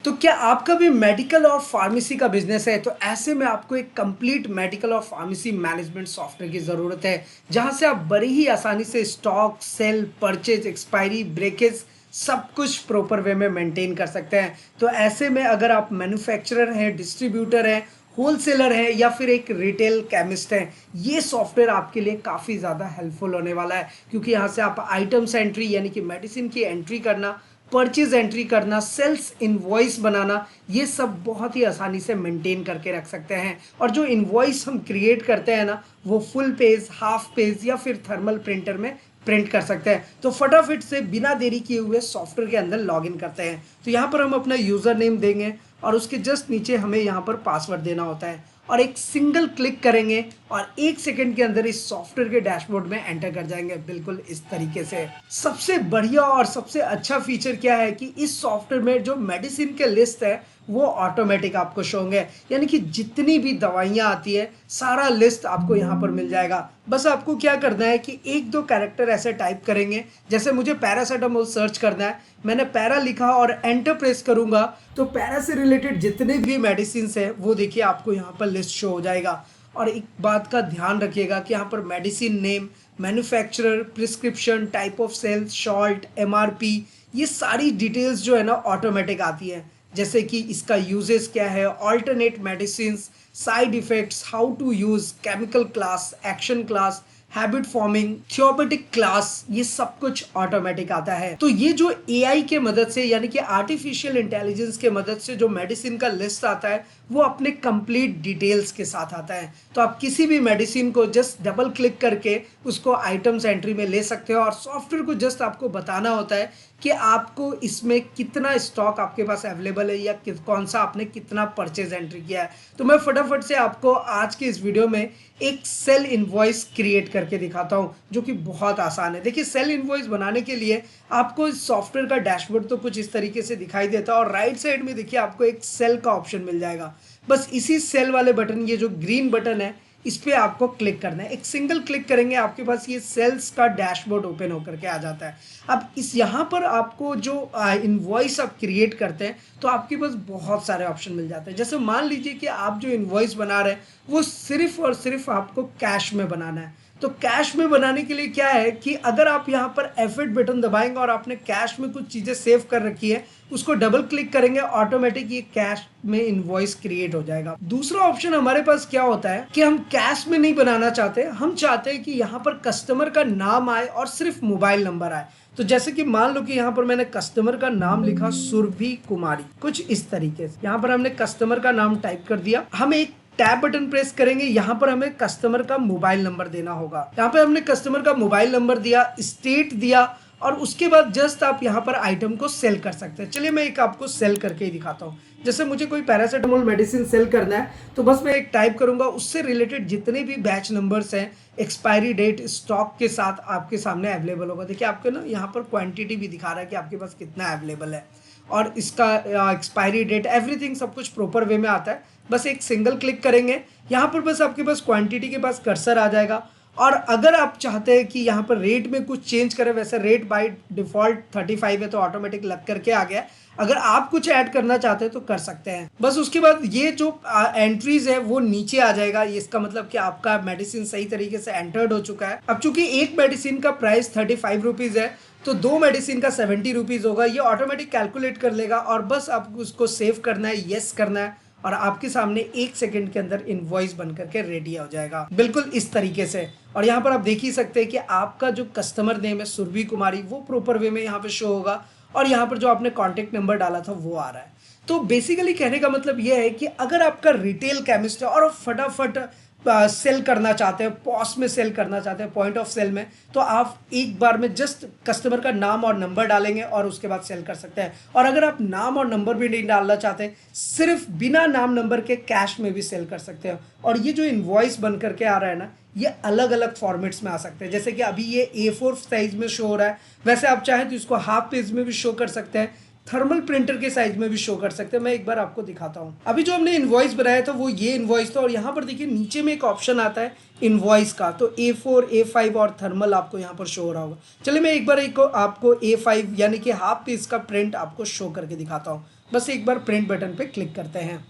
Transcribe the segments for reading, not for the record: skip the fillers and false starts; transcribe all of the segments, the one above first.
तो क्या आपका भी मेडिकल और फार्मेसी का बिजनेस है? तो ऐसे में आपको एक कंप्लीट मेडिकल और फार्मेसी मैनेजमेंट सॉफ्टवेयर की ज़रूरत है, जहां से आप बड़ी ही आसानी से stock, sale, purchase, expiry, breakage सब कुछ प्रॉपर वे में मेंटेन कर सकते हैं। तो ऐसे में अगर आप मैन्युफैक्चरर हैं, डिस्ट्रीब्यूटर हैं, होलसेलर हैं या फिर एक रिटेल केमिस्ट हैं, ये सॉफ्टवेयर आपके लिए काफ़ी ज़्यादा हेल्पफुल होने वाला है, क्योंकि यहाँ से आप आइटम्स एंट्री यानी कि मेडिसिन की एंट्री करना, परचेज एंट्री करना, सेल्स इनवॉइस बनाना, ये सब बहुत ही आसानी से मेंटेन करके रख सकते हैं। और जो इनवॉइस हम क्रिएट करते हैं ना, वो फुल पेज, हाफ पेज या फिर थर्मल प्रिंटर में प्रिंट कर सकते हैं। तो फटाफट से बिना देरी किए हुए सॉफ्टवेयर के अंदर लॉगिन करते हैं। तो यहाँ पर हम अपना यूज़र नेम देंगे और उसके जस्ट नीचे हमें यहाँ पर पासवर्ड देना होता है, और एक सिंगल क्लिक करेंगे और 1 सेकंड के अंदर इस सॉफ्टवेयर के डैशबोर्ड में एंटर कर जाएंगे, बिल्कुल इस तरीके से। सबसे बढ़िया और सबसे अच्छा फीचर क्या है कि इस सॉफ्टवेयर में जो मेडिसिन के लिस्ट है वो ऑटोमेटिक आपको शो होंगे, यानी कि जितनी भी दवाइयाँ आती है सारा लिस्ट आपको यहाँ पर मिल जाएगा। बस आपको क्या करना है कि एक दो कैरेक्टर ऐसे टाइप करेंगे, जैसे मुझे पैरासीटामोल सर्च करना है, मैंने पैरा लिखा और एंटर प्रेस करूंगा तो पैरा से रिलेटेड जितने भी मेडिसिन है वो देखिए आपको यहाँ पर लिस्ट शो हो जाएगा। और एक बात का ध्यान रखिएगा कि यहाँ पर medicine name, manufacturer, prescription, type of sales, salt, MRP, ये सारी डिटेल्स जो है ना ऑटोमेटिक आती है, जैसे कि इसका यूजेस क्या है, alternate medicine, side effects, how to use, chemical class, action class, habit forming, therapeutic class, ये सब कुछ ऑटोमेटिक आता है। तो ये जो एआई के मदद से यानी कि आर्टिफिशियल इंटेलिजेंस के मदद से जो मेडिसिन का लिस्ट आता है वो अपने कंप्लीट डिटेल्स के साथ आता है। तो आप किसी भी मेडिसिन को जस्ट डबल क्लिक करके उसको आइटम्स एंट्री में ले सकते हो, और सॉफ्टवेयर को जस्ट आपको बताना होता है कि आपको इसमें कितना स्टॉक आपके पास अवेलेबल है या कौन सा आपने कितना परचेज एंट्री किया है। तो मैं फटाफट से आपको आज के इस वीडियो में एक सेल इनवॉइस क्रिएट करके दिखाता हूं, जो कि बहुत आसान है। देखिए, सेल इनवॉइस बनाने के लिए आपको इस सॉफ्टवेयर का डैशबोर्ड तो कुछ इस तरीके से दिखाई देता है, और राइट साइड में देखिए आपको एक सेल का ऑप्शन मिल जाएगा। बस इसी सेल वाले बटन, ये जो ग्रीन बटन है, इस पे आपको क्लिक करना है। एक सिंगल क्लिक करेंगे आपके पास ये सेल्स का डैशबोर्ड ओपन होकर के आ जाता है। अब इस यहाँ पर आपको जो इनवॉइस आप क्रिएट करते हैं तो आपके पास बहुत सारे ऑप्शन मिल जाते हैं। जैसे मान लीजिए कि आप जो इनवॉइस बना रहे हैं वो सिर्फ और सिर्फ आपको कैश में बनाना है। तो कैश में बनाने के लिए क्या है कि अगर आप यहाँ पर F8 बटन दबाएंगे और आपने कैश में कुछ चीज़ें सेव कर रखी है, उसको डबल क्लिक करेंगे, ऑटोमेटिक ये कैश में इनवॉइस क्रिएट हो जाएगा। दूसरा ऑप्शन हमारे पास क्या होता है कि हम कैश में नहीं बनाना चाहते, हम चाहते हैं कि यहाँ पर कस्टमर का नाम आए और सिर्फ मोबाइल नंबर आए। तो जैसे कि मान लो कि यहाँ पर मैंने कस्टमर का नाम लिखा सुरभि कुमारी, कुछ इस तरीके से। यहाँ पर हमने कस्टमर का नाम टाइप कर दिया। हम एक टैब बटन प्रेस करेंगे, यहाँ पर हमें कस्टमर का मोबाइल नंबर देना होगा। यहाँ पे हमने कस्टमर का मोबाइल नंबर दिया, स्टेट दिया, और उसके बाद जस्ट आप यहाँ पर आइटम को सेल कर सकते हैं। चलिए मैं एक आपको सेल करके ही दिखाता हूँ। जैसे मुझे कोई पैरासीटामोल मेडिसिन सेल करना है तो बस मैं एक टाइप करूंगा, उससे रिलेटेड जितने भी बैच नंबर्स हैं, एक्सपायरी डेट, स्टॉक के साथ आपके सामने अवेलेबल होगा। देखिए आपको ना यहाँ पर क्वांटिटी भी दिखा रहा है कि आपके पास कितना अवेलेबल है, और इसका एक्सपायरी डेट, एवरीथिंग सब कुछ प्रॉपर वे में आता है। बस एक सिंगल क्लिक करेंगे, यहाँ पर बस आपके पास क्वांटिटी के पास कर्सर आ जाएगा। और अगर आप चाहते हैं कि यहाँ पर रेट में कुछ चेंज करें, वैसे रेट बाय डिफॉल्ट 35 है तो ऑटोमेटिक लग करके आ गया। अगर आप कुछ ऐड करना चाहते हैं तो कर सकते हैं। बस उसके बाद ये जो एंट्रीज है वो नीचे आ जाएगा। इसका मतलब कि आपका मेडिसिन सही तरीके से एंटर्ड हो चुका है। अब चूंकि एक मेडिसिन का प्राइस 35 रुपीज है तो दो मेडिसिन का 70 रुपीज होगा। ये ऑटोमेटिक कैलकुलेट कर लेगा और बस आपको उसको सेव करना है, येस करना है, और आपके सामने 1 सेकंड के अंदर इनवॉइस बन करके रेडी हो जाएगा, बिल्कुल इस तरीके से। और यहाँ पर आप देख ही सकते हैं कि आपका जो कस्टमर नेम है सुरभि कुमारी, वो प्रॉपर वे में यहाँ पे शो होगा, और यहाँ पर जो आपने कॉन्टेक्ट नंबर डाला था वो आ रहा है। तो बेसिकली कहने का मतलब ये है कि अगर आपका रिटेल केमिस्ट है और फटाफट सेल करना चाहते हैं, पॉस में सेल करना चाहते हैं, पॉइंट ऑफ सेल में, तो आप एक बार में जस्ट कस्टमर का नाम और नंबर डालेंगे और उसके बाद सेल कर सकते हैं। और अगर आप नाम और नंबर भी नहीं डालना चाहते, सिर्फ बिना नाम नंबर के कैश में भी सेल कर सकते हैं। और ये जो इनवॉइस बन करके आ रहा है ना, ये अलग अलग फॉर्मेट्स में आ सकते हैं। जैसे कि अभी ये A4 साइज में शो हो रहा है, वैसे आप चाहें तो इसको हाफ पेज में भी शो कर सकते हैं, थर्मल प्रिंटर के साइज में भी शो कर सकते हैं। मैं एक बार आपको दिखाता हूं। अभी जो हमने इनवॉइस बनाया था वो ये इनवॉइस था, और यहाँ पर देखिए नीचे में एक ऑप्शन आता है इनवॉइस का, तो A4, A5 और थर्मल आपको यहाँ पर शो हो रहा होगा। चलिए मैं एक बार आपको A5 यानी कि हाफ पेज का प्रिंट आपको शो करके दिखाता हूँ। बस एक बार प्रिंट बटन पे क्लिक करते हैं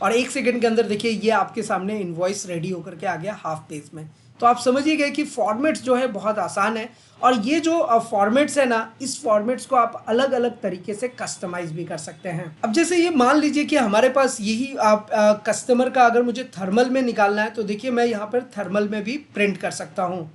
और 1 सेकंड के अंदर देखिए ये आपके सामने इनवॉइस रेडी होकर के आ गया हाफ पेज में। तो आप समझिए गए कि फॉर्मेट्स जो है बहुत आसान है और ये जो फॉर्मेट्स है ना, इस फॉर्मेट्स को आप अलग अलग तरीके से कस्टमाइज भी कर सकते हैं। अब जैसे ये मान लीजिए कि हमारे पास यही आप कस्टमर का अगर मुझे थर्मल में निकालना है तो देखिए मैं यहाँ पर थर्मल में भी प्रिंट कर सकता हूँ,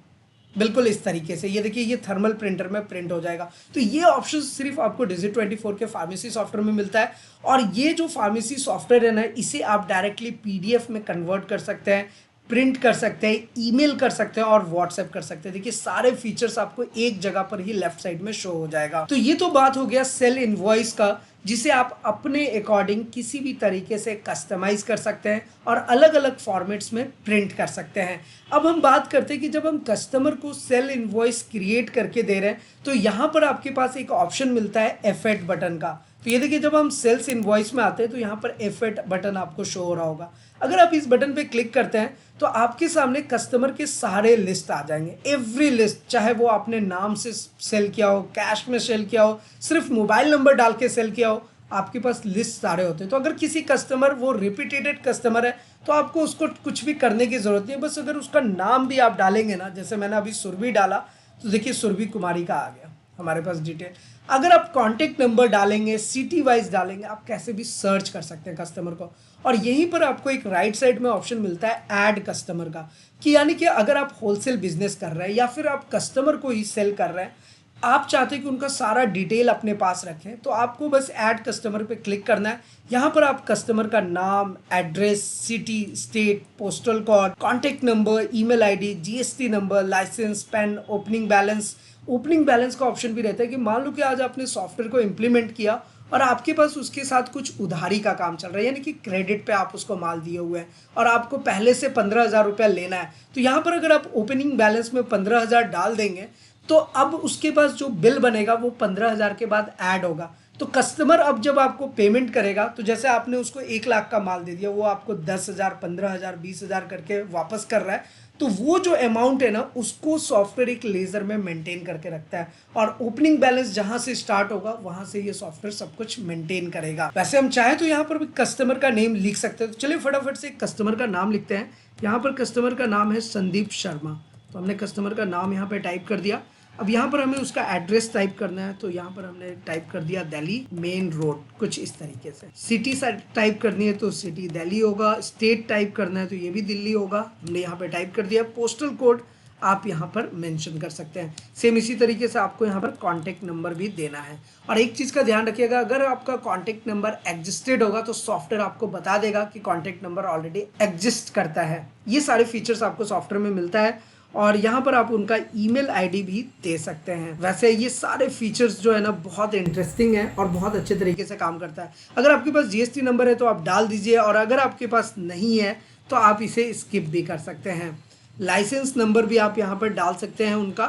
बिल्कुल इस तरीके से। ये देखिए ये थर्मल प्रिंटर में प्रिंट हो जाएगा। तो ये ऑप्शन सिर्फ आपको Digit24 के फार्मेसी सॉफ्टवेयर में मिलता है और ये जो फार्मेसी सॉफ्टवेयर है ना, इसे आप डायरेक्टली पीडीएफ में कन्वर्ट कर सकते हैं, प्रिंट कर सकते हैं, ईमेल कर सकते हैं और व्हाट्सएप कर सकते हैं। देखिए सारे फीचर्स आपको एक जगह पर ही लेफ्ट साइड में शो हो जाएगा। तो ये तो बात हो गया सेल इनवॉइस का, जिसे आप अपने अकॉर्डिंग किसी भी तरीके से कस्टमाइज कर सकते हैं और अलग अलग फॉर्मेट्स में प्रिंट कर सकते हैं। अब हम बात करते हैं कि जब हम कस्टमर को सेल इनवॉइस क्रिएट करके दे रहे हैं तो यहाँ पर आपके पास एक ऑप्शन मिलता है F8 बटन का। तो ये देखिए जब हम सेल्स इनवॉइस में आते हैं तो यहाँ पर F8 बटन आपको शो हो रहा होगा। अगर आप इस बटन पे क्लिक करते हैं तो आपके सामने कस्टमर के सारे लिस्ट आ जाएंगे, एवरी लिस्ट, चाहे वो आपने नाम से सेल किया हो, कैश में सेल किया हो, सिर्फ मोबाइल नंबर डाल के सेल किया हो, आपके पास लिस्ट सारे होते हैं। तो अगर किसी कस्टमर वो रिपीटेड कस्टमर है तो आपको उसको कुछ भी करने की ज़रूरत नहीं है, बस अगर उसका नाम भी आप डालेंगे ना, जैसे मैंने अभी सुरभि डाला तो देखिए सुरभि कुमारी का आ गया हमारे पास डिटेल। अगर आप कॉन्टेक्ट नंबर डालेंगे, सिटी वाइज डालेंगे, आप कैसे भी सर्च कर सकते हैं कस्टमर को। और यहीं पर आपको एक राइट साइड में ऑप्शन मिलता है ऐड कस्टमर का, कि यानी कि अगर आप होलसेल बिजनेस कर रहे हैं या फिर आप कस्टमर को ही सेल कर रहे हैं, आप चाहते हैं कि उनका सारा डिटेल अपने पास रखें, तो आपको बस ऐड कस्टमर पे क्लिक करना है। यहाँ पर आप कस्टमर का नाम, address, city, state, postal code, contact number, email ID, GST number, licence, PAN, opening balance का ऑप्शन भी रहता है कि मान लो कि आज आपने सॉफ्टवेयर को इम्प्लीमेंट किया और आपके पास उसके साथ कुछ उधारी का काम चल रहा है, यानी कि क्रेडिट पे आप उसको माल दिए हुए हैं और आपको पहले से 15,000 रुपया लेना है। तो यहाँ पर अगर आप ओपनिंग बैलेंस में 15,000 डाल देंगे तो अब उसके पास जो बिल बनेगा वो 15,000 के बाद ऐड होगा। तो कस्टमर अब जब आपको पेमेंट करेगा तो जैसे आपने उसको 1 लाख का माल दे दिया, वो आपको 10,000, 15,000, 20,000 करके वापस कर रहा है, तो वो जो अमाउंट है ना उसको सॉफ्टवेयर एक लेजर में मेंटेन करके रखता है और ओपनिंग बैलेंस जहां से स्टार्ट होगा वहां से ये सॉफ्टवेयर सब कुछ मेंटेन करेगा। वैसे हम चाहे तो यहाँ पर भी कस्टमर का नेम लिख सकते हैं, तो चलिए फटाफट से कस्टमर का नाम लिखते हैं। यहाँ पर कस्टमर का नाम है संदीप शर्मा, तो हमने कस्टमर का नाम यहाँ पे टाइप कर दिया। अब यहाँ पर हमें उसका एड्रेस टाइप करना है, तो यहाँ पर हमने टाइप कर दिया दिल्ली मेन रोड, कुछ इस तरीके से। सिटी टाइप करनी है तो सिटी दिल्ली होगा, स्टेट टाइप करना है तो ये भी दिल्ली होगा, हमने यहाँ पे टाइप कर दिया। पोस्टल कोड आप यहाँ पर मेंशन कर सकते हैं। सेम इसी तरीके से आपको यहाँ पर कॉन्टैक्ट नंबर भी देना है। और एक चीज़ का ध्यान रखिएगा, अगर आपका कॉन्टैक्ट नंबर एग्जिस्टेड होगा तो सॉफ्टवेयर आपको बता देगा कि कॉन्टैक्ट नंबर ऑलरेडी एग्जिस्ट करता है। ये सारे फीचर्स आपको सॉफ्टवेयर में मिलता है और यहाँ पर आप उनका ईमेल आईडी भी दे सकते हैं। वैसे ये सारे फीचर्स जो है ना बहुत इंटरेस्टिंग है और बहुत अच्छे तरीके से काम करता है। अगर आपके पास जीएसटी नंबर है तो आप डाल दीजिए और अगर आपके पास नहीं है तो आप इसे स्किप भी कर सकते हैं। लाइसेंस नंबर भी आप यहाँ पर डाल सकते हैं उनका,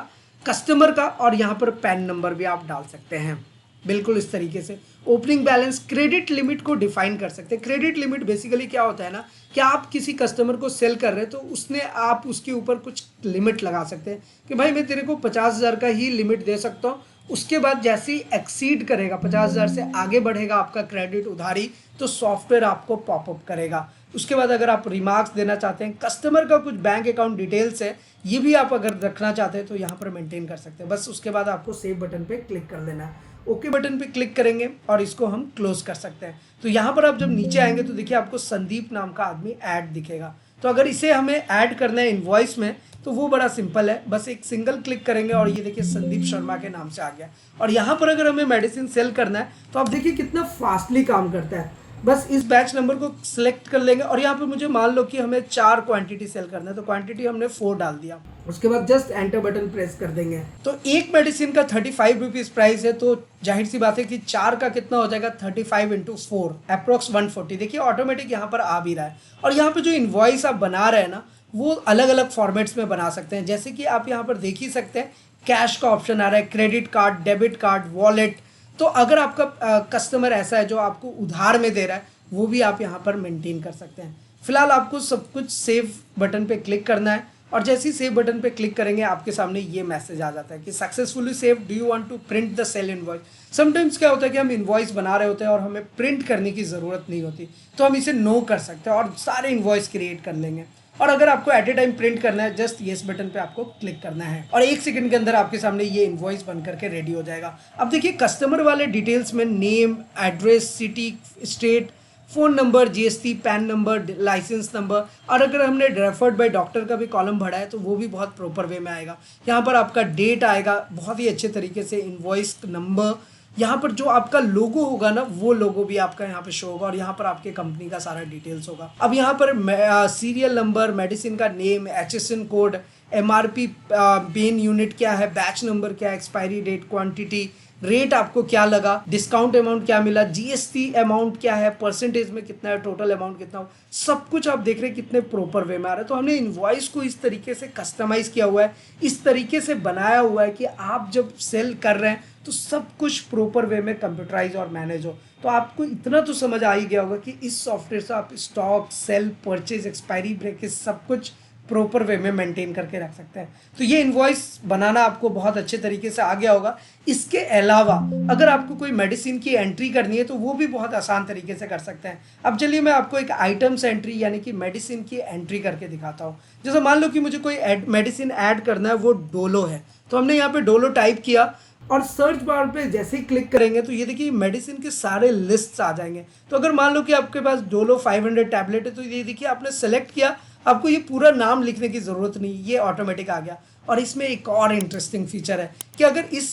कस्टमर का, और यहाँ पर पैन नंबर भी आप डाल सकते हैं, बिल्कुल इस तरीके से। ओपनिंग बैलेंस, क्रेडिट लिमिट को डिफाइन कर सकते हैं। क्रेडिट लिमिट बेसिकली क्या होता है ना कि आप किसी कस्टमर को सेल कर रहे हैं तो उसने आप उसके ऊपर कुछ लिमिट लगा सकते हैं कि भाई मैं तेरे को 50,000 का ही लिमिट दे सकता हूँ। उसके बाद जैसे ही एक्सीड करेगा, 50,000 से आगे बढ़ेगा आपका क्रेडिट उधारी, तो सॉफ्टवेयर आपको पॉपअप करेगा। उसके बाद अगर आप रिमार्क्स देना चाहते हैं, कस्टमर का कुछ बैंक अकाउंट डिटेल्स है, ये भी आप अगर रखना चाहते हैं तो यहाँ पर मेंटेन कर सकते हैं। बस उसके बाद आपको सेव बटन पे क्लिक कर देना है। ओके बटन पे क्लिक करेंगे और इसको हम क्लोज कर सकते हैं। तो यहाँ पर आप जब नीचे आएंगे तो देखिए आपको संदीप नाम का आदमी ऐड दिखेगा। तो अगर इसे हमें ऐड करना है इनवॉइस में तो वो बड़ा सिंपल है, बस एक सिंगल क्लिक करेंगे और ये देखिए संदीप शर्मा के नाम से आ गया। और यहाँ पर अगर हमें मेडिसिन सेल करना है तो आप देखिए कितना फास्टली काम करता है। बस इस बैच नंबर को सिलेक्ट कर लेंगे और यहाँ पे मुझे मान लो कि हमें 4 क्वांटिटी सेल करना है, तो क्वांटिटी हमने 4 डाल दिया। उसके बाद जस्ट एंटर बटन प्रेस कर देंगे। तो एक मेडिसिन का 35 रुपीज़ प्राइस है, तो जाहिर सी बात है कि 4 का कितना हो जाएगा, 35 × 4 अप्रोक्स 140। देखिए ऑटोमेटिक यहाँ पर आ भी रहा है। और यहाँ पे जो इनवॉइस आप बना रहे हैं ना वो अलग अलग फॉर्मेट्स में बना सकते हैं। जैसे कि आप यहाँ पर देख ही सकते हैं कैश का ऑप्शन आ रहा है, credit card, debit card, wallet. तो अगर आपका कस्टमर ऐसा है जो आपको उधार में दे रहा है वो भी आप यहाँ पर मेंटेन कर सकते हैं। फिलहाल आपको सब कुछ सेव बटन पे क्लिक करना है और जैसे ही सेव बटन पे क्लिक करेंगे आपके सामने ये मैसेज आ जाता है कि successfully save, do you want to print the sale invoice. Sometimes क्या होता है कि हम इनवॉइस बना रहे होते हैं और हमें प्रिंट करने की ज़रूरत नहीं होती, तो हम इसे नो कर सकते हैं और सारे इनवॉइस क्रिएट कर लेंगे। और अगर आपको एट ए टाइम प्रिंट करना है, जस्ट येस बटन पे आपको क्लिक करना है और 1 सेकंड के अंदर आपके सामने ये इनवॉइस बन करके रेडी हो जाएगा। अब देखिए कस्टमर वाले डिटेल्स में name, address, city, state, phone number, GST, PAN number, licence number, और अगर हमने रेफर्ड बाय डॉक्टर का भी कॉलम भरा है तो वो भी बहुत प्रॉपर वे में आएगा। यहाँ पर आपका डेट आएगा बहुत ही अच्छे तरीके से, इनवॉइस नंबर, यहाँ पर जो आपका लोगो होगा ना वो लोगो भी आपका यहाँ पे शो होगा और यहाँ पर आपके कंपनी का सारा डिटेल्स होगा। अब यहाँ पर सीरियल नंबर, मेडिसिन का नेम, HSN कोड, MRP, पेन यूनिट क्या है, बैच नंबर क्या है, एक्सपायरी डेट, क्वांटिटी, रेट आपको क्या लगा, डिस्काउंट अमाउंट क्या मिला, जीएसटी अमाउंट क्या है, परसेंटेज में कितना है, टोटल अमाउंट कितना हो, सब कुछ आप देख रहे हैं कितने प्रॉपर वे में आ रहा है। तो हमने इनवॉइस को इस तरीके से कस्टमाइज किया हुआ है, इस तरीके से बनाया हुआ है कि आप जब सेल कर रहे हैं तो सब कुछ प्रॉपर वे में कंप्यूटराइज और मैनेज हो। तो आपको इतना तो समझ आ ही गया होगा कि इस सॉफ्टवेयर से आप stock, sale, purchase, expiry, breakage सब कुछ प्रॉपर वे में मेंटेन करके रख सकते हैं। तो ये इनवॉइस बनाना आपको बहुत अच्छे तरीके से आ गया होगा। इसके अलावा अगर आपको कोई मेडिसिन की एंट्री करनी है तो वो भी बहुत आसान तरीके से कर सकते हैं। अब चलिए मैं आपको एक आइटम्स एंट्री यानी कि मेडिसिन की एंट्री करके दिखाता हूँ। जैसे मान लो कि मुझे कोई मेडिसिन ऐड करना है, वो डोलो है, तो हमने यहाँ पे डोलो टाइप किया और सर्च बार पे जैसे ही क्लिक करेंगे तो ये देखिए मेडिसिन के सारे लिस्ट्स आ जाएंगे। तो अगर मान लो कि आपके पास डोलो 500 टैबलेट है तो ये देखिए आपने सेलेक्ट किया, आपको ये पूरा नाम लिखने की ज़रूरत नहीं, ये ऑटोमेटिक आ गया। और इसमें एक और इंटरेस्टिंग फीचर है कि अगर इस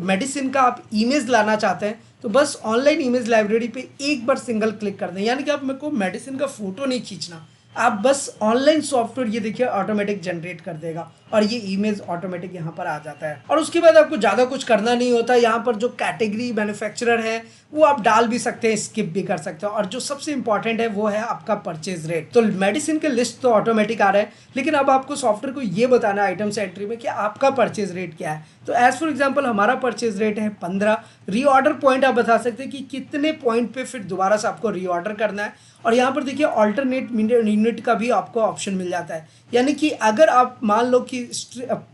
मेडिसिन का आप इमेज लाना चाहते हैं तो बस ऑनलाइन इमेज लाइब्रेरी पे एक बार सिंगल क्लिक कर दें, यानी कि आप मेरे को मेडिसिन का फोटो नहीं खींचना, आप बस ऑनलाइन सॉफ्टवेयर ये देखिए ऑटोमेटिक जनरेट कर देगा और ये इमेज ऑटोमेटिक यहाँ पर आ जाता है। और उसके बाद आपको ज़्यादा कुछ करना नहीं होता। यहाँ पर जो कैटेगरी मैन्युफैक्चरर है वो आप डाल भी सकते हैं, स्किप भी कर सकते हैं, और जो सबसे इंपॉर्टेंट है वो है आपका परचेज रेट। तो मेडिसिन के लिस्ट तो ऑटोमेटिक आ रहा है, लेकिन अब आपको सॉफ्टवेयर को ये बताना है आइटम्स एंट्री में कि आपका परचेज रेट क्या है। तो एज फॉर एग्जाम्पल हमारा परचेज रेट है 15। रीऑर्डर पॉइंट आप बता सकते हैं कि कितने पॉइंट पे फिर दोबारा से आपको रीऑर्डर करना है। और यहाँ पर देखिए ऑल्टरनेट यूनिट का भी आपको ऑप्शन मिल जाता है, यानी कि अगर आप मान लो कि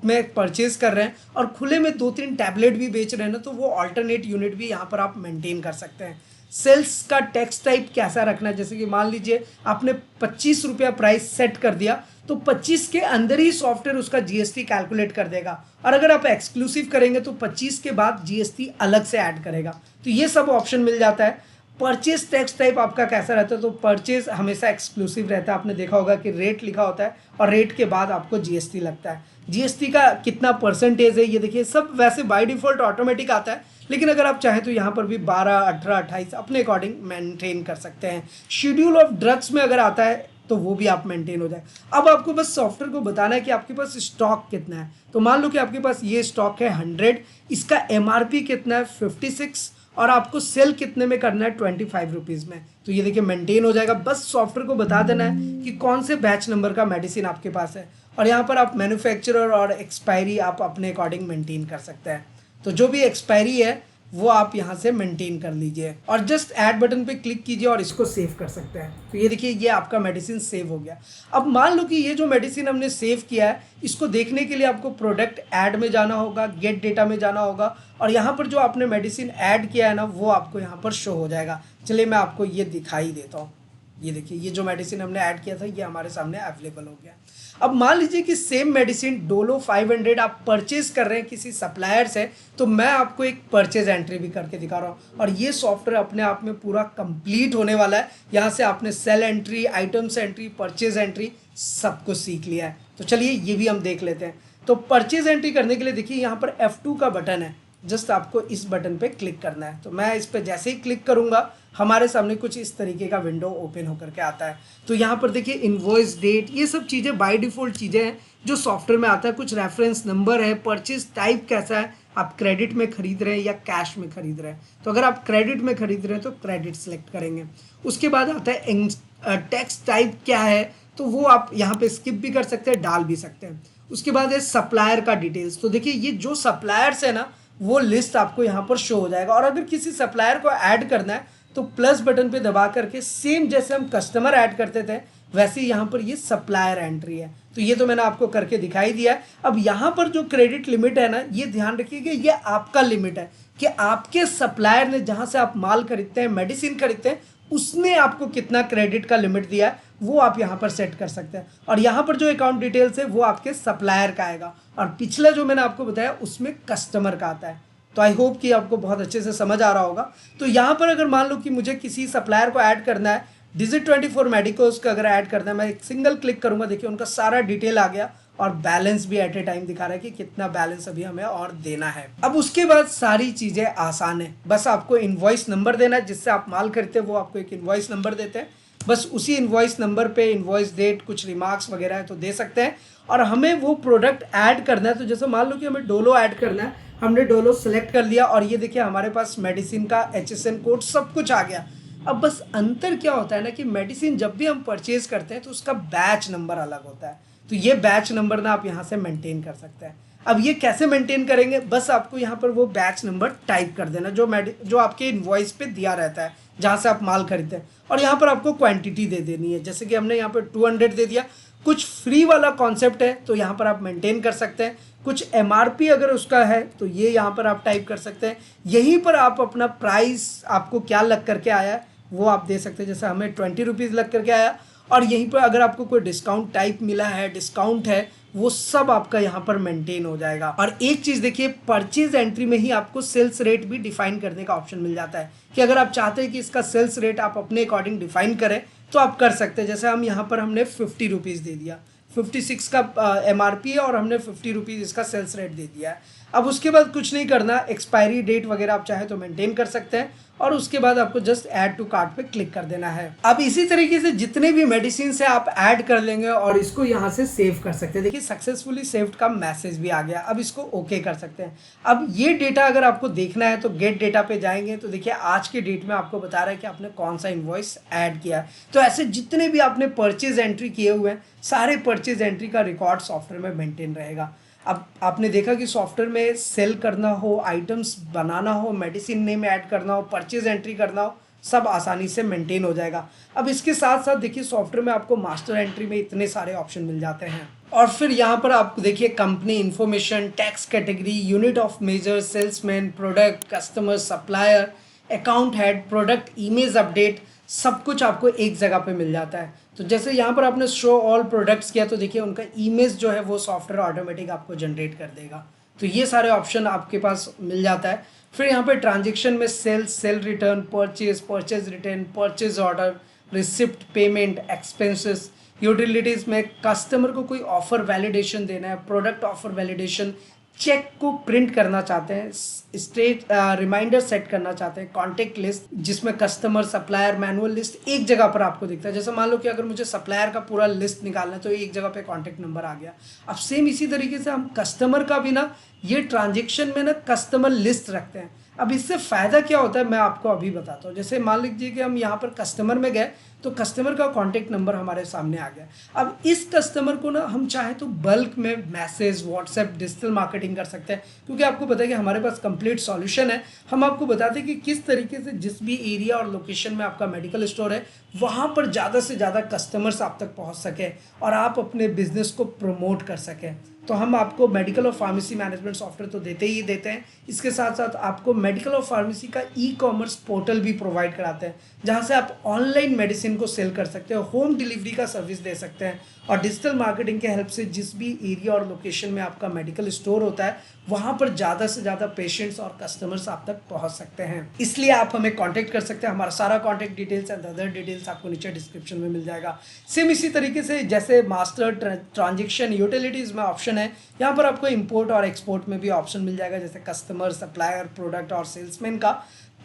में परचेज कर रहे हैं और खुले में 2-3 टैबलेट भी बेच रहे हैं ना, तो वो ऑल्टरनेट यूनिट भी यहाँ पर आप मेंटेन कर सकते हैं। सेल्स का टैक्स टाइप कैसा रखना है, जैसे कि मान लीजिए आपने 25 रुपया प्राइस सेट कर दिया तो 25 के अंदर ही सॉफ्टवेयर उसका जीएसटी कैलकुलेट कर देगा, और अगर आप एक्सक्लूसिव करेंगे तो 25 के बाद जीएसटी अलग से ऐड करेगा। तो ये सब ऑप्शन मिल जाता है। परचेज टैक्स टाइप आपका कैसा रहता है, तो परचेज हमेशा एक्सक्लूसिव रहता है। आपने देखा होगा कि रेट लिखा होता है और रेट के बाद आपको जीएसटी लगता है। जीएसटी का कितना परसेंटेज है ये देखिए, सब वैसे बाय डिफॉल्ट ऑटोमेटिक आता है, लेकिन अगर आप चाहें तो यहाँ पर भी 12, 18, 28 अपने अकॉर्डिंग मेंटेन कर सकते हैं। शेड्यूल ऑफ ड्रग्स में अगर आता है तो वो भी आप मेंटेन हो जाए। अब आपको बस सॉफ्टवेयर को बताना है कि आपके पास स्टॉक कितना है। तो मान लो कि आपके पास ये स्टॉक है 100, इसका एमआरपी कितना है 56, और आपको सेल कितने में करना है 25 रुपीज़ में। तो ये देखिए मेंटेन हो जाएगा। बस सॉफ्टवेयर को बता देना है कि कौन से बैच नंबर का मेडिसिन आपके पास है, और यहाँ पर आप मैन्युफैक्चरर और एक्सपायरी आप अपने अकॉर्डिंग मेंटेन कर सकते हैं। तो जो भी एक्सपायरी है वो आप यहाँ से मेंटेन कर लीजिए और जस्ट ऐड बटन पे क्लिक कीजिए और इसको सेव कर सकते हैं। तो ये देखिए ये आपका मेडिसिन सेव हो गया। अब मान लो कि ये जो मेडिसिन हमने सेव किया है इसको देखने के लिए आपको प्रोडक्ट ऐड में जाना होगा, गेट डेटा में जाना होगा, और यहाँ पर जो आपने मेडिसिन ऐड किया है ना वो आपको यहाँ पर शो हो जाएगा। चलिए मैं आपको ये दिखाई देता हूँ। ये देखिए ये जो मेडिसिन हमने ऐड किया था ये हमारे सामने अवेलेबल हो गया। अब मान लीजिए कि सेम मेडिसिन डोलो 500 आप परचेज कर रहे हैं किसी सप्लायर से, तो मैं आपको एक परचेज एंट्री भी करके दिखा रहा हूँ और ये सॉफ्टवेयर अपने आप में पूरा कंप्लीट होने वाला है। यहाँ से आपने sale entry, items entry, purchase entry सब कुछ सीख लिया है। तो चलिए ये भी हम देख लेते हैं। तो परचेज एंट्री करने के लिए देखिए यहाँ पर F2 का बटन है, जस्ट आपको इस बटन पे क्लिक करना है। तो मैं इस पर जैसे ही क्लिक करूंगा हमारे सामने कुछ इस तरीके का विंडो ओपन होकर के आता है। तो यहाँ पर देखिए इनवॉइस डेट, ये सब चीज़ें बाय डिफ़ॉल्ट चीज़ें हैं जो सॉफ्टवेयर में आता है। कुछ रेफरेंस नंबर है, परचेज टाइप कैसा है, आप क्रेडिट में खरीद रहे हैं या कैश में खरीद रहे हैं। तो अगर आप क्रेडिट में खरीद रहे हैं तो क्रेडिट सेलेक्ट करेंगे। उसके बाद आता है टैक्स टाइप क्या है, तो वो आप यहाँ पे स्किप भी कर सकते हैं, डाल भी सकते हैं। उसके बाद है सप्लायर का डिटेल्स। तो देखिए ये जो सप्लायर्स है ना वो लिस्ट आपको यहाँ पर शो हो जाएगा, और अगर किसी सप्लायर को ऐड करना है तो प्लस बटन पे दबा करके सेम जैसे हम कस्टमर ऐड करते थे वैसे यहाँ पर ये सप्लायर एंट्री है। तो ये तो मैंने आपको करके दिखाई दिया है। अब यहाँ पर जो क्रेडिट लिमिट है ना, ये ध्यान रखिएगा, ये आपका लिमिट है कि आपके सप्लायर ने जहाँ से आप माल खरीदते हैं, मेडिसिन खरीदते हैं, उसने आपको कितना क्रेडिट का लिमिट दिया है वो आप यहाँ पर सेट कर सकते हैं। और यहाँ पर जो अकाउंट डिटेल्स है वो आपके सप्लायर का आएगा, और पिछला जो मैंने आपको बताया उसमें कस्टमर का आता है। तो आई होप कि आपको बहुत अच्छे से समझ आ रहा होगा। तो यहाँ पर अगर मान लो कि मुझे किसी सप्लायर को ऐड करना है, Digit24 मेडिकोज का अगर ऐड करना है, मैं एक सिंगल क्लिक करूंगा, देखिए उनका सारा डिटेल आ गया और बैलेंस भी एट ए टाइम दिखा रहा है कि कितना बैलेंस अभी हमें और देना है। अब उसके बाद सारी चीज़ें आसान है, बस आपको इनवॉइस नंबर देना है, जिससे आप माल खरीदते हैं वो आपको एक इनवॉइस नंबर देते हैं। बस उसी इनवॉइस नंबर पे इनवॉइस डेट, कुछ रिमार्क्स वगैरह है तो दे सकते हैं। और हमें वो प्रोडक्ट ऐड करना है, तो जैसे मान लो कि हमें डोलो ऐड करना है, हमने डोलो सेलेक्ट कर लिया और ये देखिए हमारे पास मेडिसिन का HSN कोड सब कुछ आ गया। अब बस अंतर क्या होता है ना कि मेडिसिन जब भी हम परचेज करते हैं तो उसका बैच नंबर अलग होता है। तो ये बैच नंबर ना आप यहाँ से मेंटेन कर सकते हैं। अब ये कैसे मेंटेन करेंगे, बस आपको यहाँ पर वो बैच नंबर टाइप कर देना जो आपके इनवॉइस पे दिया रहता है जहाँ से आप माल खरीदते हैं, और यहाँ पर आपको क्वांटिटी दे देनी है। जैसे कि हमने यहाँ पर 200 दे दिया। कुछ फ्री वाला कॉन्सेप्ट है तो यहाँ पर आप मेंटेन कर सकते हैं। कुछ MRP अगर उसका है तो ये यहाँ पर आप टाइप कर सकते हैं। यहीं पर आप अपना प्राइस आपको क्या लग करके आया है वो आप दे सकते हैं। जैसे हमें 20 रुपीज़ लग करके आया, और यहीं पर अगर आपको कोई डिस्काउंट टाइप मिला है, डिस्काउंट है, वो सब आपका यहाँ पर मेंटेन हो जाएगा। और एक चीज़ देखिए, परचेज एंट्री में ही आपको सेल्स रेट भी डिफाइन करने का ऑप्शन मिल जाता है कि अगर आप चाहते हैं कि इसका सेल्स रेट आप अपने अकॉर्डिंग डिफाइन करें तो आप कर सकते हैं। जैसे हम यहाँ पर हमने 50 रुपीज़ दे दिया, 56 का MRP है और हमने 50 रुपीज़ इसका सेल्स रेट दे दिया है। अब उसके बाद कुछ नहीं करना, एक्सपायरी डेट वगैरह आप चाहे तो मेंटेन कर सकते हैं, और उसके बाद आपको जस्ट ऐड टू कार्ट पे क्लिक कर देना है। अब इसी तरीके से जितने भी मेडिसिन से आप ऐड कर लेंगे और इसको यहाँ से सेव कर सकते हैं। देखिए सक्सेसफुली सेव्ड का मैसेज भी आ गया। अब इसको ओके कर सकते हैं। अब ये डेटा अगर आपको देखना है तो गेट डेटा पे जाएंगे तो देखिए आज के डेट में आपको बता रहा है कि आपने कौन सा इनवॉइस ऐड किया है। तो ऐसे जितने भी आपने परचेज एंट्री किए हुए हैं, सारे परचेज एंट्री का रिकॉर्ड सॉफ्टवेयर में मेंटेन रहेगा। अब आपने देखा कि सॉफ्टवेयर में सेल करना हो, आइटम्स बनाना हो, मेडिसिन नेम ऐड करना हो, परचेज एंट्री करना हो, सब आसानी से मेंटेन हो जाएगा। अब इसके साथ साथ देखिए सॉफ्टवेयर में आपको मास्टर एंट्री में इतने सारे ऑप्शन मिल जाते हैं। और फिर यहाँ पर आप देखिए company information, tax category, unit of measure, salesman, product, customer, supplier, account head, product image update, सब कुछ आपको एक जगह पे मिल जाता है। तो जैसे यहाँ पर आपने शो ऑल प्रोडक्ट्स किया तो देखिए उनका इमेज जो है वो सॉफ्टवेयर ऑटोमेटिक आपको जनरेट कर देगा। तो ये सारे ऑप्शन आपके पास मिल जाता है। फिर यहाँ पे ट्रांजेक्शन में sales, sale return, purchase, purchase return, purchase order, receipt, payment, expenses, utilities में कस्टमर को कोई ऑफर वैलिडेशन देना है, प्रोडक्ट ऑफर वैलिडेशन, चेक को प्रिंट करना चाहते हैं, स्टेट रिमाइंडर सेट करना चाहते हैं, कॉन्टेक्ट लिस्ट जिसमें कस्टमर, सप्लायर, मैनुअल लिस्ट एक जगह पर आपको दिखता है। जैसे मान लो कि अगर मुझे सप्लायर का पूरा लिस्ट निकालना है तो एक जगह पे कॉन्टेक्ट नंबर आ गया। अब सेम इसी तरीके से हम कस्टमर का भी ना ये ट्रांजेक्शन में ना कस्टमर लिस्ट रखते हैं। अब इससे फ़ायदा क्या होता है मैं आपको अभी बताता हूँ। जैसे मान लीजिए कि हम यहाँ पर कस्टमर में गए तो कस्टमर का कॉन्टेक्ट नंबर हमारे सामने आ गया। अब इस कस्टमर को ना हम चाहे तो बल्क में मैसेज, व्हाट्सएप, डिजिटल मार्केटिंग कर सकते हैं, क्योंकि आपको पता है कि हमारे पास कंप्लीट सॉल्यूशन है। हम आपको बताते हैं कि किस तरीके से जिस भी एरिया और लोकेशन में आपका मेडिकल स्टोर है वहाँ पर ज़्यादा से ज़्यादा कस्टमर्स आप तक पहुँच सके और आप अपने बिजनेस को प्रमोट कर सकें। तो हम आपको मेडिकल और फार्मेसी मैनेजमेंट सॉफ्टवेयर तो देते ही देते हैं, इसके साथ साथ आपको मेडिकल और फार्मेसी का ई-कॉमर्स पोर्टल भी प्रोवाइड कराते हैं जहां से आप ऑनलाइन मेडिसिन को सेल कर सकते हो, होम डिलीवरी का सर्विस दे सकते हैं, और डिजिटल मार्केटिंग के हेल्प से जिस भी एरिया और लोकेशन में आपका मेडिकल स्टोर होता है वहाँ पर ज़्यादा से ज़्यादा पेशेंट्स और कस्टमर्स आप तक पहुँच सकते हैं। इसलिए आप हमें कॉन्टैक्ट कर सकते हैं। हमारा सारा contact details and other details आपको नीचे डिस्क्रिप्शन में मिल जाएगा। सेम इसी तरीके से जैसे मास्टर, ट्रांजेक्शन, यूटिलिटीज़ में ऑप्शन है, यहाँ पर आपको इंपोर्ट और एक्सपोर्ट में भी ऑप्शन मिल जाएगा, जैसे कस्टमर, सप्लायर, प्रोडक्ट और सेल्समैन का।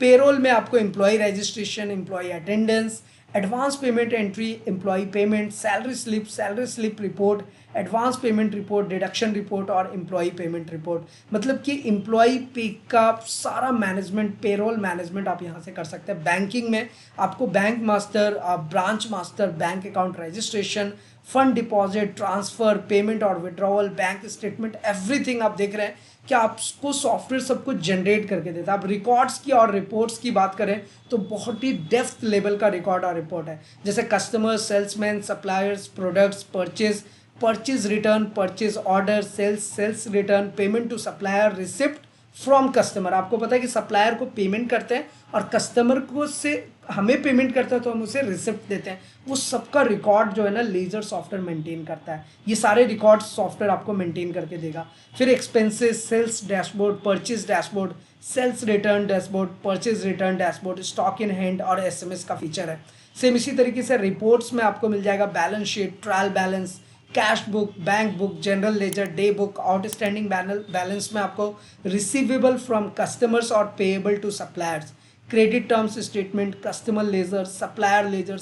पेरोल में आपको employee registration, employee attendance, advance payment entry, employee payment, salary slip report, advance payment report, deduction report और एम्प्लॉय पेमेंट रिपोर्ट। मतलब कि एम्प्लॉय पे का सारा मैनेजमेंट, पेरोल मैनेजमेंट आप यहाँ से कर सकते हैं। बैंकिंग में आपको bank master, branch master, bank account registration, fund deposit, transfer, payment और विड्रॉवल, बैंक स्टेटमेंट, एवरीथिंग आप देख रहे हैं कि आपको सॉफ्टवेयर सब कुछ जनरेट करके देता है। अब रिकॉर्ड्स की और रिपोर्ट्स की बात करें तो बहुत ही डेप्थ लेवल का रिकॉर्ड और रिपोर्ट है, जैसे customer, salesman, suppliers, products, purchase, purchase return, purchase order, sales return, payment to supplier, receipt from customer. आपको पता है कि सप्लायर को पेमेंट करते हैं और कस्टमर को से हमें पेमेंट करता है तो हम उसे रिसिप्ट देते हैं। वो सबका रिकॉर्ड जो है ना लेजर सॉफ्टवेयर मेंटेन करता है। ये सारे रिकॉर्ड सॉफ्टवेयर आपको मेंटेन करके देगा। फिर expenses, sales dashboard, purchase dashboard, sales return dashboard, purchase return dashboard, stock in hand और एसएमएस का फीचर है। सेम इसी तरीके से रिपोर्ट्स में आपको मिल जाएगा balance sheet, trial balance, cash book, bank book, general ledger, day book, outstanding balance में आपको रिसीवेबल फ्रॉम कस्टमर्स और payable to suppliers, credit terms statement, customer ledger, supplier ledger,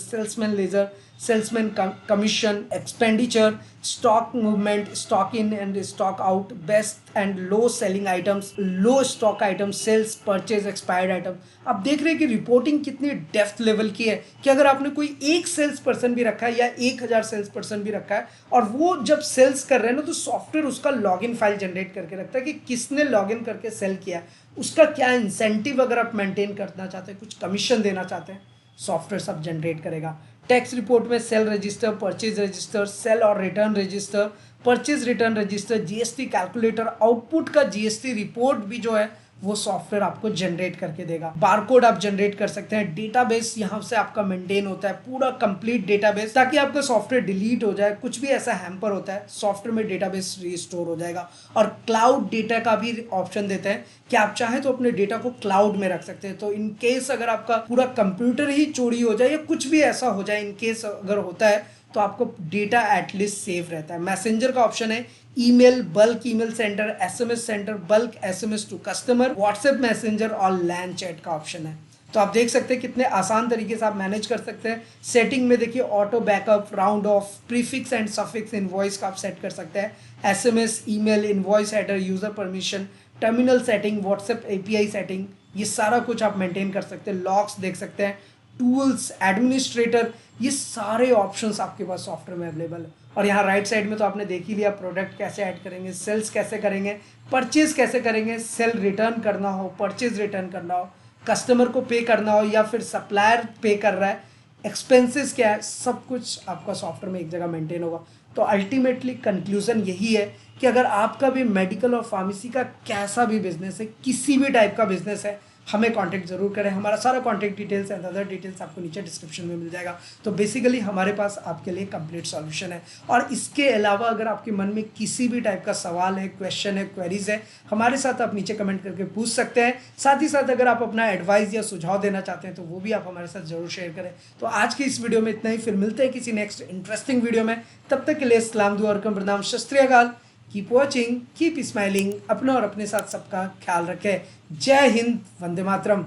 salesman commission, expenditure, stock movement, stock in and stock out, best and low selling items, low stock items, sales, purchase, expired item. आप देख रहे हैं कि reporting कितनी depth level की है कि अगर आपने कोई एक सेल्स पर्सन भी रखा है या 1000 सेल्स पर्सन भी रखा है और वो जब सेल्स कर रहे हैं ना तो सॉफ्टवेयर उसका लॉगिन फाइल जनरेट करके रखता है कि किसने लॉगिन करके सेल किया है, उसका क्या इंसेंटिव अगर आप मेंटेन करना चाहते हैं, कुछ कमीशन देना चाहते हैं, सॉफ्टवेयर सब जनरेट करेगा। टैक्स रिपोर्ट में sale register, purchase register, sale और return register, purchase return register, GST calculator, output का जीएसटी रिपोर्ट भी जो है वो सॉफ्टवेयर आपको जनरेट करके देगा। बारकोड आप जनरेट कर सकते हैं। डेटाबेस यहाँ से आपका मेंटेन होता है, पूरा कंप्लीट डेटाबेस, ताकि आपका सॉफ्टवेयर डिलीट हो जाए, कुछ भी ऐसा हैम्पर होता है सॉफ्टवेयर में डेटाबेस रिस्टोर हो जाएगा। और क्लाउड डेटा का भी ऑप्शन देते हैं कि आप चाहें तो अपने डेटा को क्लाउड में रख सकते हैं। तो इन केस अगर आपका पूरा कंप्यूटर ही चोरी हो जाए या कुछ भी ऐसा हो जाए, इन केस अगर होता है तो आपको डेटा एटलीस्ट सेव रहता है। मैसेंजर का ऑप्शन है, email, bulk email centre, SMS centre, bulk SMS to customer, WhatsApp messenger और लैन चैट का ऑप्शन है। तो आप देख सकते हैं कितने आसान तरीके से आप मैनेज कर सकते हैं। सेटिंग में देखिए auto backup, round of, prefix and suffix invoice का आप सेट कर सकते हैं। SMS, email, invoice header, user permission, terminal setting, WhatsApp API setting, ये सारा कुछ आप मेंटेन कर सकते हैं। लॉग्स देख सकते हैं, टूल्स, एडमिनिस्ट्रेटर, ये सारे ऑप्शंस आपके पास सॉफ्टवेयर में अवेलेबल है। और यहाँ राइट साइड में तो आपने देख ही लिया, प्रोडक्ट कैसे ऐड करेंगे, सेल्स कैसे करेंगे, परचेज कैसे करेंगे, सेल रिटर्न करना हो, परचेज रिटर्न करना हो, कस्टमर को पे करना हो या फिर सप्लायर पे कर रहा है, एक्सपेंसेस क्या है, सब कुछ आपका सॉफ्टवेयर में एक जगह मेंटेन होगा। तो अल्टीमेटली कंक्लूजन यही है कि अगर आपका भी मेडिकल और फार्मेसी का कैसा भी बिजनेस है, किसी भी टाइप का बिजनेस है, हमें कांटेक्ट जरूर करें। हमारा सारा contact details and other details आपको नीचे डिस्क्रिप्शन में मिल जाएगा। तो बेसिकली हमारे पास आपके लिए कंप्लीट सॉल्यूशन है। और इसके अलावा अगर आपके मन में किसी भी टाइप का सवाल है, क्वेश्चन है, क्वेरीज है, हमारे साथ आप नीचे कमेंट करके पूछ सकते हैं। साथ ही साथ अगर आप अपना एडवाइस या सुझाव देना चाहते हैं तो वो भी आप हमारे साथ जरूर शेयर करें। तो आज की इस वीडियो में इतना ही, फिर मिलते हैं किसी नेक्स्ट इंटरेस्टिंग वीडियो में। तब तक के लिए सलाम दुआ और प्रणाम, शस्त्र श्री अकाल। कीप वॉचिंग, कीप स्माइलिंग, अपना और अपने साथ सबका ख्याल रखें। जय हिंद, वंदे मातरम।